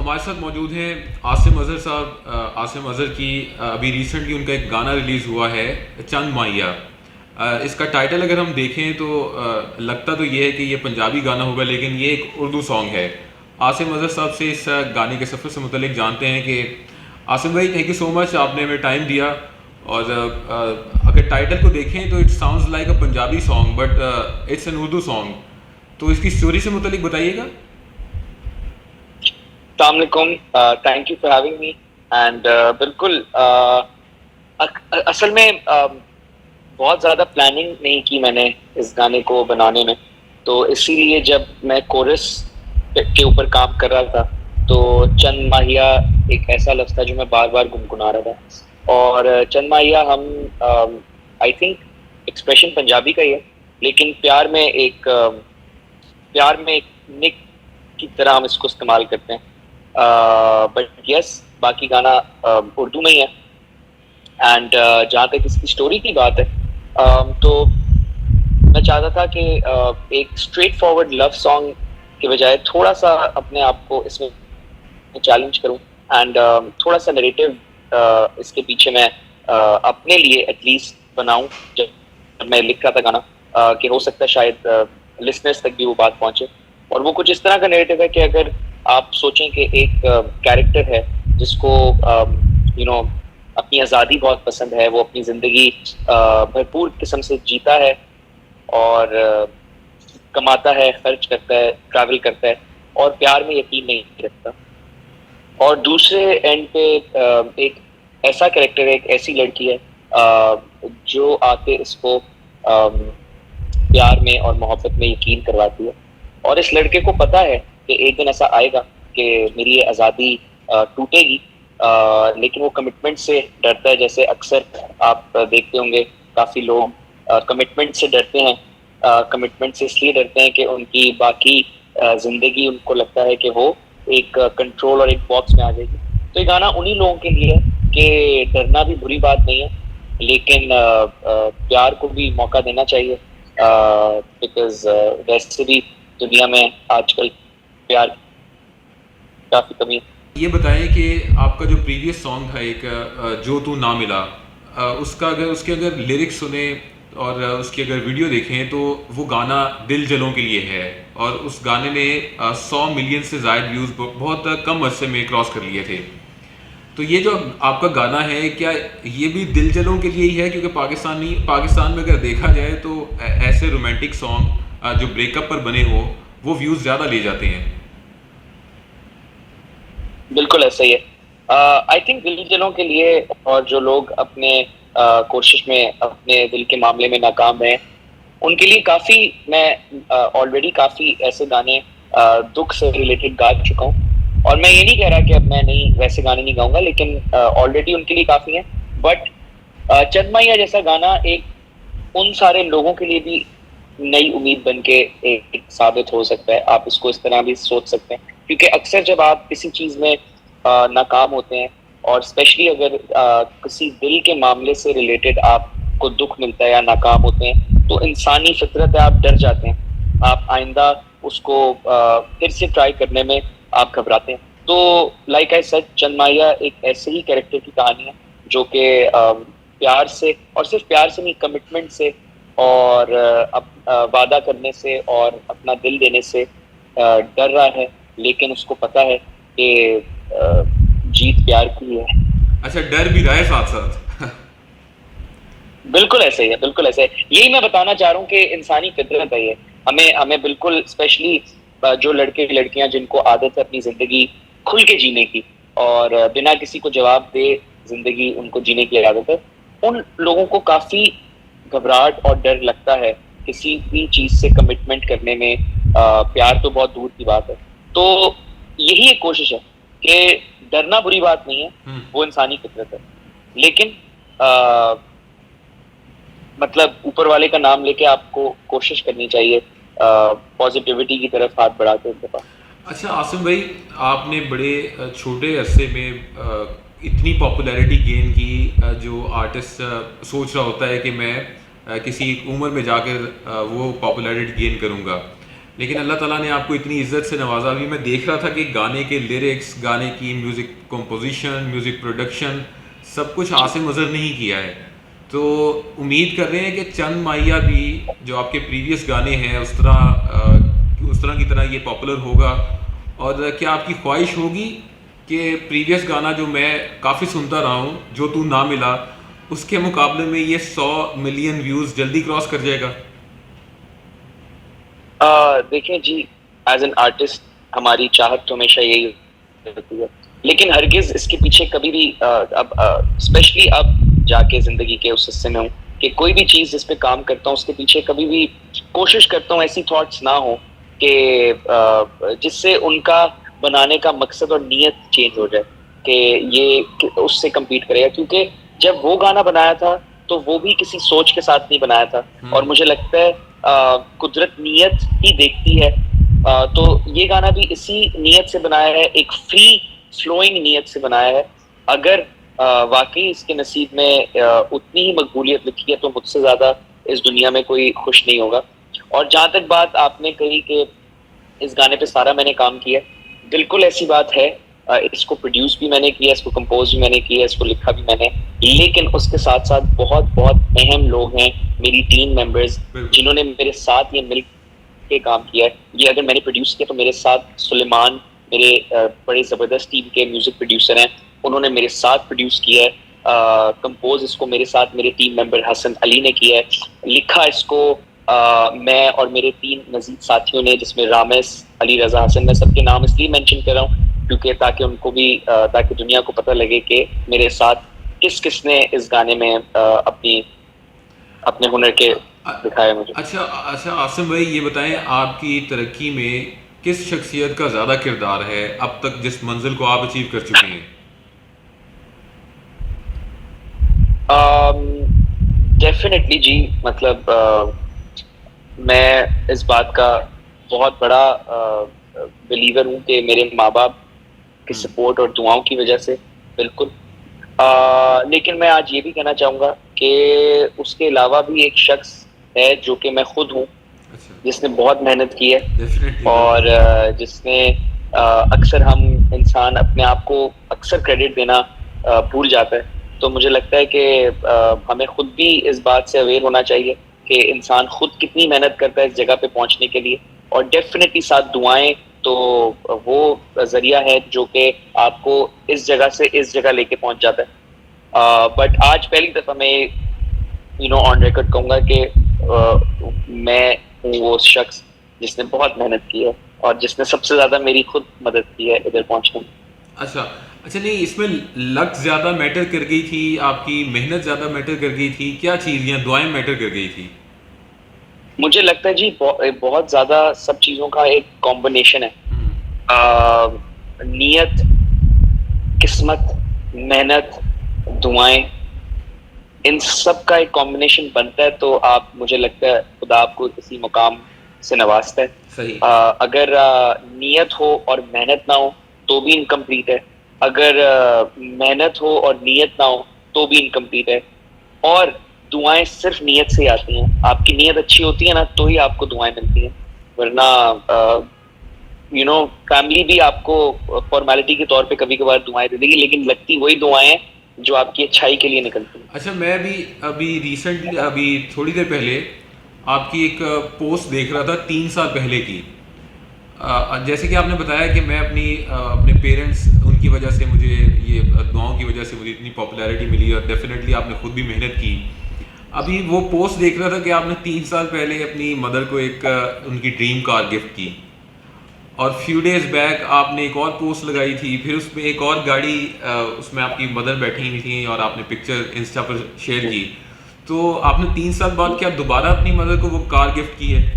हमारे साथ मौजूद हैं आसिम अज़हर साहब। आसिम अज़हर की अभी रिसेंटली उनका एक गाना रिलीज़ हुआ है, चंद माहिया। इसका टाइटल अगर हम देखें तो लगता तो ये है कि ये पंजाबी गाना होगा, लेकिन ये एक उर्दू सॉन्ग है। आसिम अज़हर साहब से इस गाने के सफ़र से मुतल्लिक जानते हैं कि आसिम भाई, थैंक यू सो मच, आपने हमें टाइम दिया। और अगर टाइटल को देखें तो it sounds like a Punjabi song, but it's an Urdu song. तो इसकी स्टोरी से मुतल्लिक बताइएगा। अस्सलामुअलैकुम, thank you for having me. And बिल्कुल, असल में बहुत ज़्यादा प्लानिंग नहीं की मैंने इस गाने को बनाने में। तो इसीलिए जब मैं कोरस के ऊपर काम कर रहा था तो चंद माहिया एक ऐसा लफ्ज़ था जो मैं बार बार गुनगुना रहा था। और चंद माहिया हम आई थिंक एक्सप्रेशन पंजाबी का ही है, लेकिन प्यार में एक निक की तरह हम इसको इस्तेमाल करते हैं। बट यस, बाकी गाना उर्दू में ही है। एंड जहाँ तक इसकी स्टोरी की बात है, तो मैं चाहता था कि एक स्ट्रेट फॉरवर्ड लव सॉन्ग के बजाय थोड़ा सा अपने आप को इसमें चैलेंज करूं। एंड थोड़ा सा नरेटिव इसके पीछे मैं अपने लिए एटलीस्ट बनाऊं। जब मैं लिख रहा था गाना, कि हो सकता है शायद लिसनर्स तक भी वो बात पहुंचे। और वो कुछ इस तरह का नरेटिव है कि अगर आप सोचें कि एक कैरेक्टर है जिसको यू नो अपनी आज़ादी बहुत पसंद है, वो अपनी ज़िंदगी भरपूर किस्म से जीता है और कमाता है, खर्च करता है, ट्रैवल करता है और प्यार में यकीन नहीं रखता। और दूसरे एंड पे एक ऐसा कैरेक्टर है, एक ऐसी लड़की है जो आके इसको प्यार में और मोहब्बत में यकीन करवाती है। और इस लड़के को पता है कि एक दिन ऐसा आएगा कि मेरी ये आज़ादी टूटेगी, लेकिन वो कमिटमेंट से डरता है। जैसे अक्सर आप देखते होंगे काफ़ी लोग कमिटमेंट से डरते हैं। कमिटमेंट से इसलिए डरते हैं कि उनकी बाकी ज़िंदगी उनको लगता है कि वो एक कंट्रोल और एक बॉक्स में आ जाएगी। तो ये गाना उन्हीं लोगों के लिए है कि डरना भी बुरी बात नहीं है, लेकिन प्यार को भी मौका देना चाहिए। बिकॉज वैसे भी दुनिया में आजकल प्यार काफ़ी कमी है। ये बताएं कि आपका जो प्रीवियस सॉन्ग था एक जो तू ना मिला, उसके अगर लिरिक्स सुने और उसकी अगर वीडियो देखें तो वो गाना दिल जलों के लिए है। और उस गाने ने 100 मिलियन से ज़ायद व्यूज़ बहुत कम अरसे में क्रॉस कर लिए थे। तो ये जो आपका गाना है, क्या ये भी दिल जलों के लिए ही है? क्योंकि पाकिस्तान में अगर देखा जाए तो ऐसे रोमांटिक सॉन्ग जो ब्रेकअप पर बने हो वो व्यूज़ ज़्यादा ले जाते हैं। बिल्कुल ऐसा ही है। आई थिंक दिल जलों के लिए, और जो लोग अपने कोशिश में अपने दिल के मामले में नाकाम हैं, उनके लिए काफ़ी मैं ऑलरेडी काफ़ी ऐसे गाने दुख से रिलेटेड गा चुका हूँ। और मैं ये नहीं कह रहा कि अब मैं नहीं वैसे गाने नहीं गाऊंगा, लेकिन ऑलरेडी उनके लिए काफ़ी हैं। बट चंद माहिया जैसा गाना एक उन सारे लोगों के लिए भी नई उम्मीद बन के एक साबित हो सकता है। आप इसको इस तरह भी सोच सकते हैं, क्योंकि अक्सर जब आप किसी चीज में नाकाम होते हैं, और स्पेशली अगर किसी दिल के मामले से रिलेटेड आपको दुख मिलता है या नाकाम होते हैं, तो इंसानी फितरत है, आप डर जाते हैं। आप आइंदा उसको फिर से ट्राई करने में आप घबराते हैं। तो लाइक आई सेड, चंद माहिया एक ऐसे ही कैरेक्टर की कहानी है जो कि प्यार से, और सिर्फ प्यार से नहीं, कमिटमेंट से और वादा करने से और अपना दिल देने से डर रहा है, लेकिन उसको पता है कि जीत प्यार की है। अच्छा, डर भी रहा है साथ साथ। बिल्कुल ऐसे ही है, बिल्कुल ऐसे है। यही मैं बताना चाह रहा हूँ कि इंसानी फितरत है ये। हमें हमें बिल्कुल, स्पेशली जो लड़के लड़कियां जिनको आदत है अपनी जिंदगी खुल के जीने की और बिना किसी को जवाब दे जिंदगी उनको जीने की आदत है, उन लोगों को काफी घबराहट और डर लगता है किसी भी चीज से कमिटमेंट करने में। प्यार तो बहुत दूर की बात है। तो यही एक कोशिश है कि डरना बुरी बात नहीं है, वो इंसानी फितरत है। लेकिन मतलब ऊपर वाले का नाम लेके आपको कोशिश करनी चाहिए पॉजिटिविटी की तरफ हाथ बढ़ाते उनके पास। अच्छा आसिम भाई, आपने बड़े छोटे अरसे में इतनी पॉपुलैरिटी गेन की। जो आर्टिस्ट सोच रहा होता है कि मैं किसी उम्र में जाकर वो पॉपुलैरिटी गेन करूंगा, लेकिन अल्लाह ताला ने आपको इतनी इज्जत से नवाजा। अभी मैं देख रहा था कि गाने के लिरिक्स, गाने की म्यूज़िक कंपोजिशन, म्यूज़िक प्रोडक्शन, सब कुछ जी। आसिम अज़हर ने ही किया है। तो उम्मीद कर रहे हैं कि चंद माहिया भी जो आपके प्रीवियस गाने हैं उस तरह की तरह ये पॉपुलर होगा। और क्या आपकी ख्वाहिश होगी कि प्रीवियस गाना जो मैं काफ़ी सुनता रहा हूँ, जो तू ना मिला, उसके मुकाबले में ये 100 मिलियन व्यूज़ जल्दी क्रॉस कर जाएगा? देखें जी, एज एन आर्टिस्ट हमारी चाहत तो हमेशा यही होती है, लेकिन हरगिज इसके पीछे कभी भी अब स्पेशली अब जाके जिंदगी के उस हिस्से में हूँ कि कोई भी चीज जिस पे काम करता हूँ उसके पीछे कभी भी कोशिश करता हूँ ऐसी थॉट्स ना हो कि जिससे उनका बनाने का मकसद और नीयत चेंज हो जाए कि ये उससे कम्पीट करेगा, क्योंकि जब वो गाना बनाया था तो वो भी किसी सोच के साथ नहीं बनाया था। और मुझे लगता है कुदरत नीयत ही देखती है। तो ये गाना भी इसी नीयत से बनाया है, एक फ्री फ्लोइंग नीयत से बनाया है। अगर वाकई इसके नसीब में उतनी ही मकबूलियत लिखी है तो मुझसे ज्यादा इस दुनिया में कोई खुश नहीं होगा। और जहां तक बात आपने कही कि इस गाने पे सारा मैंने काम किया, बिल्कुल ऐसी बात है। इसको प्रोड्यूस भी मैंने किया, इसको कंपोज भी मैंने किया, इसको लिखा भी मैंने, लेकिन उसके साथ साथ बहुत बहुत अहम लोग हैं, मेरी टीम मेंबर्स, जिन्होंने मेरे साथ ये मिल के काम किया है। ये अगर मैंने प्रोड्यूस किया तो मेरे साथ सुलेमान, मेरे बड़े ज़बरदस्त टीम के म्यूजिक प्रोड्यूसर हैं, उन्होंने मेरे साथ प्रोड्यूस किया है। कंपोज इसको मेरे साथ मेरे टीम मेंबर हसन अली ने किया है। लिखा इसको मैं और मेरे 3 मजीद साथियों ने, जिसमें रामेस, अली रजा, हसन, मैं सबके नाम इसलिए मेंशन कर रहा हूँ क्योंकि ताकि उनको भी ताकि दुनिया को पता लगे कि मेरे साथ किस किसने इस गाने में अपने हुनर के दिखाया मुझे। अच्छा अच्छा, आसिम भाई ये बताएं, आपकी तरक्की में किस शख्सियत का ज़्यादा किरदार है अब तक, जिस मंजिल को आप अचीव कर चुके हैं? डेफिनेटली जी, मतलब मैं इस बात का बहुत बड़ा बिलीवर हूँ कि मेरे माँ बाप की सपोर्ट और दुआओं की वजह से, बिल्कुल। लेकिन मैं आज ये भी कहना चाहूँगा कि उसके अलावा भी एक शख्स है जो कि मैं खुद हूँ, जिसने बहुत मेहनत की है और जिसने अक्सर हम इंसान अपने आप को अक्सर क्रेडिट देना भूल जाता है। तो मुझे लगता है कि हमें खुद भी इस बात से अवेयर होना चाहिए कि इंसान खुद कितनी मेहनत करता है इस जगह पे पहुंचने के लिए, और डेफिनेटली साथ दुआएं तो वो जरिया है जो कि आपको इस जगह से इस जगह लेके पहुंच जाता है। बट आज पहली दफा मैं ऑन रिकॉर्ड कहूंगा कि मैं हूँ वो शख्स जिसने बहुत मेहनत की है और जिसने सबसे ज्यादा मेरी खुद मदद की है इधर पहुंचने में। अच्छा अच्छा, नहीं इसमें लक ज़्यादा मैटर कर गई थी, आपकी मेहनत ज़्यादा मैटर कर गई थी, क्या चीज़, या दुआएं मैटर कर गई थी? मुझे लगता है जी बहुत ज्यादा सब चीजों का एक कॉम्बिनेशन है। नीयत, किस्मत, मेहनत, दुआएं, इन सब का एक कॉम्बिनेशन बनता है तो आप, मुझे लगता है खुदा आपको किसी मुकाम से नवाजता है। सही। अगर नीयत हो और मेहनत ना हो तो भी इनकम्प्लीट है, अगर मेहनत हो और नीयत ना हो तो भी इनकम्प्लीट है। और दुआएं सिर्फ नीयत से ही आती हैं। आपकी नीयत अच्छी होती है ना तो ही आपको दुआएं मिलती हैं, वरना फैमिली भी आपको फॉर्मेलिटी के तौर पे कभी कभार दुआएं दे देगी, लेकिन लगती वही दुआएं जो आपकी अच्छाई के लिए निकलती हैं। अच्छा, मैं भी अभी रिसेंटली, अभी थोड़ी देर पहले आपकी एक पोस्ट देख रहा था 3 साल पहले की। जैसे कि आपने बताया कि मैं अपने पेरेंट्स, उनकी वजह से मुझे ये दुआओं की वजह से मुझे इतनी पॉपुलैरिटी मिली, और डेफिनेटली आपने खुद भी मेहनत की। अभी वो पोस्ट देख रहा था कि आपने 3 साल पहले अपनी मदर को एक उनकी ड्रीम कार गिफ्ट की, और फ्यू डेज बैक आपने एक और पोस्ट लगाई थी, फिर उसमें एक और गाड़ी, उसमें आपकी मदर बैठी हुई थी और आपने पिक्चर इंस्टा पर शेयर की। तो आपने 3 साल बाद क्या दोबारा अपनी मदर को वो कार गिफ्ट की है?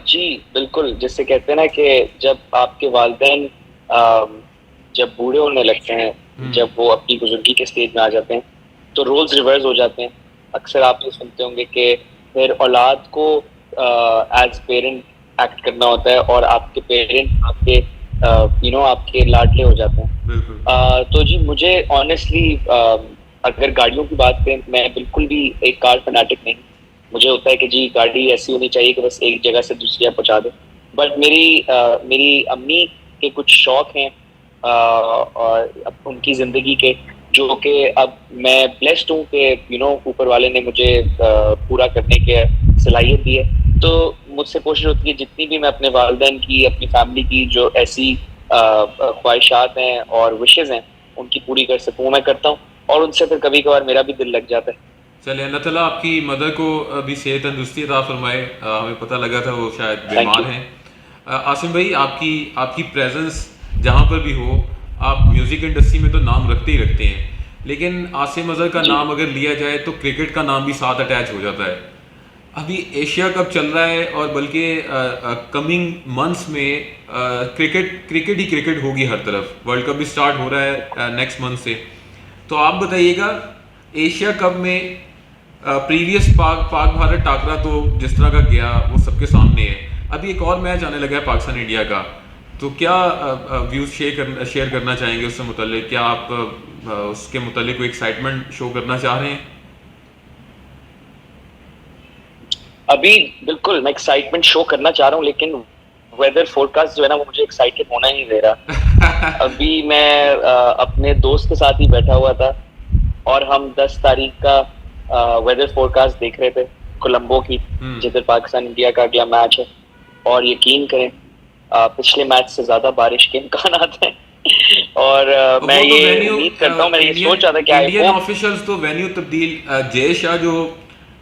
जी बिल्कुल, जैसे कहते हैं ना कि जब आपके वालिदैन जब बूढ़े होने लगते हैं, जब वो अपनी बुजुर्गी के स्टेज में आ जाते हैं तो रोल्स रिवर्स हो जाते हैं। अक्सर आप ये सुनते होंगे कि फिर औलाद को एज पेरेंट एक्ट करना होता है और आपके पेरेंट आपके आपके लाडले हो जाते हैं। तो जी मुझे ऑनेस्टली अगर गाड़ियों की बात करें, मैं बिल्कुल भी एक कार फैनाटिक नहीं, मुझे होता है कि जी गाड़ी ऐसी होनी चाहिए कि बस एक जगह से दूसरी जगह पहुंचा दे। बट मेरी अम्मी के कुछ शौक हैं और उनकी जिंदगी के, जो कि अब मैं ब्लेस्ड हूँ कि ऊपर वाले ने मुझे पूरा करने के सलाहियत दी है। तो मुझसे कोशिश होती है जितनी भी मैं अपने वालिदैन की, अपनी फैमिली की जो ऐसी ख्वाहिशात हैं और विशेज़ हैं उनकी पूरी कर सकूँ, वो मैं करता हूँ। और उनसे फिर कभी कभार मेरा भी दिल लग जाता है। चलिए, अल्लाह ताला आपकी मदर को अभी सेहत तंदुरुस्ती अता फरमाए। हमें पता लगा था वो शायद थैंक बीमार यू। हैं। आसिम भाई, आपकी आपकी प्रेजेंस जहाँ पर भी हो, आप म्यूज़िक इंडस्ट्री में तो नाम रखते ही रखते हैं, लेकिन आसिम अजहर का जी नाम अगर लिया जाए तो क्रिकेट का नाम भी साथ अटैच हो जाता है। अभी एशिया कप चल रहा है और बल्कि कमिंग मंथ्स में क्रिकेट क्रिकेट ही क्रिकेट होगी हर तरफ। वर्ल्ड कप भी स्टार्ट हो रहा है नेक्स्ट मंथ से। तो आप बताइएगा, एशिया कप में प्रीवियस पाक पाक भारत टाकरा तो जिस तरह का गया वो सबके सामने है। अभी एक और मैच आने लगा है पाकिस्तान इंडिया का। तो क्या व्यूज़ शेयर करना चाहेंगे उससे मुतल्लिक? क्या आप उसके मुतल्लिक कोई एक्साइटमेंट शो करना चाह रहे हैं? अभी बिल्कुल मैं एक्साइटमेंट शो करना चाह रहा हूँ, लेकिन वेदर फोरकास्ट जो है ना वो मुझे एक्साइटेड होना ही नहीं दे रहा। अभी मैं अपने दोस्त के साथ ही बैठा हुआ था और हम 10 तारीख का वेदर फोरकास्ट देख रहे थे कोलंबो की, जिधर पाकिस्तान इंडिया का अगला मैच है। और यकीन करें पिछले मैच से ज्यादा बारिश के इम्कान हैं। और मैं वो तो ये वेन्यू, उम्मीद करता हूँ, मैं ये इंडियन सोच रहा था कि आई इंडियन होप। ऑफिशियल्स तो वेन्यू तब्दील, जय शाह जो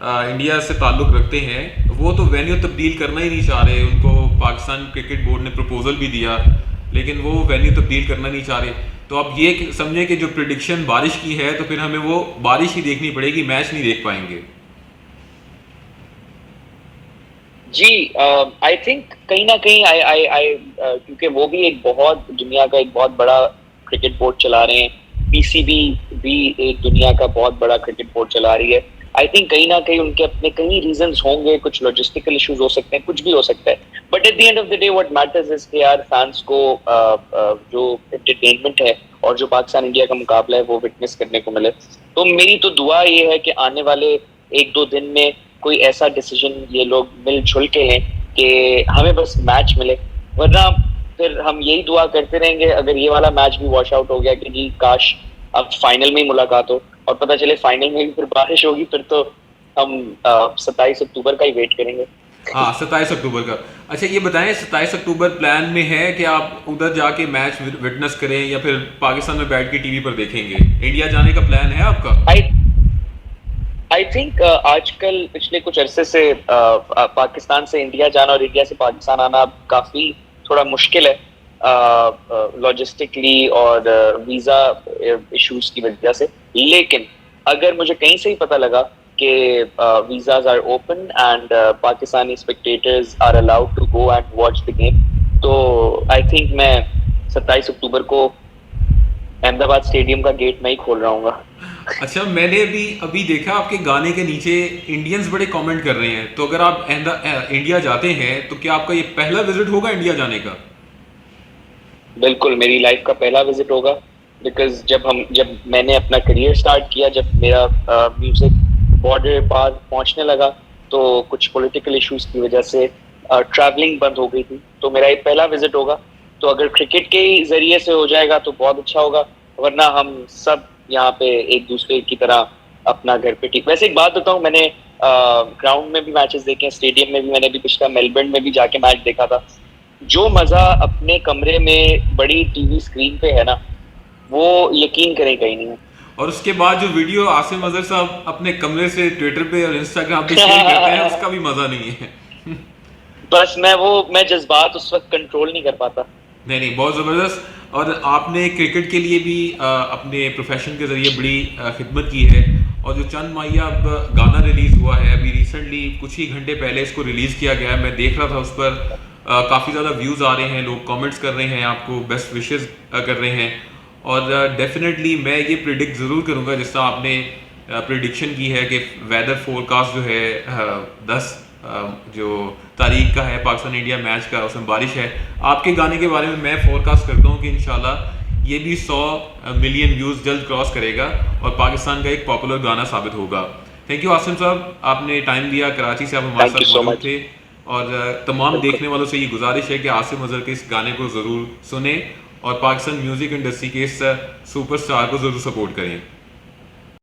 इंडिया से ताल्लुक रखते हैं, वो तो वेन्यू तब्दील करना ही नहीं चाह रहे। उनको पाकिस्तान क्रिकेट बोर्ड ने प्रपोजल भी दिया, लेकिन वो वेन्यू तब्दील करना नहीं चाह रहे। तो आप ये समझें कि जो प्रिडिक्शन बारिश की है, तो फिर हमें वो बारिश ही देखनी पड़ेगी, मैच नहीं देख पाएंगे। जी आई थिंक कहीं ना कहीं आई आई आई क्योंकि वो भी एक बहुत दुनिया का एक बहुत बड़ा क्रिकेट बोर्ड चला रहे हैं। पीसीबी भी एक दुनिया का बहुत बड़ा क्रिकेट बोर्ड चला रही है। आई थिंक कहीं ना कहीं उनके अपने कई रीजंस होंगे, कुछ लॉजिस्टिकल इश्यूज हो सकते हैं, कुछ भी हो सकता है। But at the end of the day what matters is कि यार फैंस को जो एंटरटेनमेंट है और जो पाकिस्तान इंडिया का मुकाबला है वो विटनेस करने को मिले। तो मेरी तो दुआ ये है कि आने वाले 1-2 दिन में कोई ऐसा डिसीजन ये लोग मिलजुल के लें कि हमें बस मैच मिले। वरना फिर हम यही दुआ करते रहेंगे अगर ये वाला मैच भी वॉश आउट हो गया कि जी काश अब फाइनल में ही मुलाकात हो, और पता चले फाइनल में भी फिर बारिश होगी, फिर तो हम 27 अक्टूबर का ही वेट करेंगे। हाँ, 27 अक्टूबर का। अच्छा ये बताएं, 27 अक्टूबर प्लान में है कि आप उधर जाके मैच विटनेस करें या फिर पाकिस्तान में बैठ के टीवी पर देखेंगे? इंडिया जाने का प्लान है आपका? आई आई थिंक आजकल पिछले कुछ अरसे से पाकिस्तान से इंडिया जाना और इंडिया से पाकिस्तान आना अब काफी थोड़ा मुश्किल है लॉजिस्टिकली और वीजा इश्यूज की वजह से। लेकिन अगर मुझे कहीं से ही पता लगा कि visas are open and Pakistani spectators are allowed to go and watch the game, तो आई थिंक मैं 27 अक्टूबर को अहमदाबाद स्टेडियम का गेट मैं ही खोल रहा हूँ। अच्छा, मैंने अभी देखा आपके गाने के नीचे इंडियंस बड़े कमेंट कर रहे हैं। तो अगर आप इंडिया जाते हैं तो क्या आपका ये पहला विजिट होगा इंडिया जाने का? बिल्कुल मेरी लाइफ का पहला विजिट होगा, बिकॉज जब मैंने अपना करियर स्टार्ट किया, जब मेरा म्यूजिक बॉर्डर पार पहुंचने लगा, तो कुछ पॉलिटिकल इश्यूज की वजह से ट्रैवलिंग बंद हो गई थी। तो मेरा ये पहला विजिट होगा। तो अगर क्रिकेट के जरिए से हो जाएगा तो बहुत अच्छा होगा, वरना हम सब यहाँ पे एक दूसरे की तरह अपना घर पे ठीक। वैसे एक बात बताऊं, मैंने ग्राउंड में भी मैचेस देखे हैं, स्टेडियम में भी। मैंने भी पिछला मेलबर्न में भी जाके मैच देखा था। जो मजा अपने कमरे में बड़ी टीवी स्क्रीन पे है ना, वो यकीन करें कहीं नहीं है। और उसके बाद जो वीडियो आसिम अजहर साहब अपने कमरे से ट्विटर पे और इंस्टाग्राम पे शेयर करते हैं, उसका भी मजा नहीं है। बस मैं जज्बात उस वक्त कंट्रोल नहीं कर पाता। नहीं नहीं, बहुत ज़बरदस्त। और आपने क्रिकेट के लिए भी अपने प्रोफेशन के ज़रिए बड़ी खिदमत की है। और जो चंद माहिया अब गाना रिलीज़ हुआ है, अभी रिसेंटली कुछ ही घंटे पहले इसको रिलीज़ किया गया है। मैं देख रहा था उस पर काफ़ी ज़्यादा व्यूज़ आ रहे हैं, लोग कमेंट्स कर रहे हैं, आपको बेस्ट विशेस कर रहे हैं। और डेफिनेटली मैं ये प्रिडिक्ट ज़रूर करूँगा, जिस तरह आपने प्रिडिक्शन की है कि वेदर फोरकास्ट जो है 10 जो तारीख का है पाकिस्तान इंडिया मैच का, उसमें बारिश है। आपके गाने के बारे में मैं फोरकास्ट करता हूँ कि इंशाल्लाह ये भी 100 मिलियन व्यूज़ जल्द क्रॉस करेगा और पाकिस्तान का एक पॉपुलर गाना साबित होगा। थैंक यू आसिम साहब, आपने टाइम दिया, कराची से आप हमारे थैंक यू साथ सो मौजूद मच। थे। और तमाम बिल्कुल। देखने वालों से ये गुजारिश है कि आसिम अजहर के इस गाने को ज़रूर सुने और पाकिस्तान म्यूज़िक इंडस्ट्री के इस सुपरस्टार को ज़रूर सपोर्ट करें।